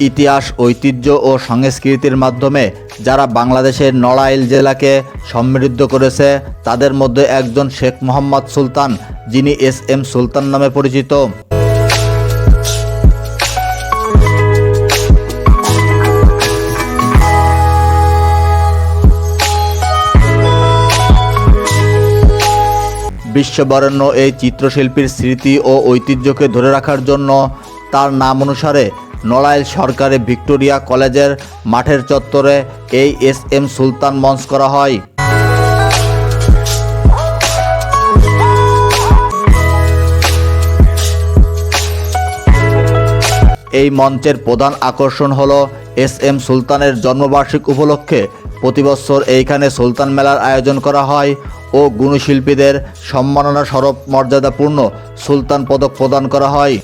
ইতিহাস, ঐতিহ্য ও সংস্কৃতির মাধ্যমে যারা বাংলাদেশের নড়াইল জেলাকে সমৃদ্ধ করেছে তাদের মধ্যে একজন শেখ মোহাম্মদ সুলতান, যিনি এস.এম. সুলতান নামে পরিচিত। বিশ্ববরেণ্য এই চিত্রশিল্পীর স্মৃতি ও ঐতিহ্যকে ধরে রাখার জন্য তার নাম অনুসারে নড়াইল সরকারি ভিক্টোরিয়া কলেজের মাঠের চত্বরে এই এস.এম. সুলতান মঞ্চ করা হয়। এই মঞ্চের প্রধান আকর্ষণ হল এস.এম. সুলতানের জন্মবার্ষিক উপলক্ষে প্রতি বছর এইখানে সুলতান মেলার আয়োজন করা হয় ও গুণশিল্পীদের সম্মাননা স্বরূপ মর্যাদাপূর্ণ সুলতান পদক প্রদান করা হয়।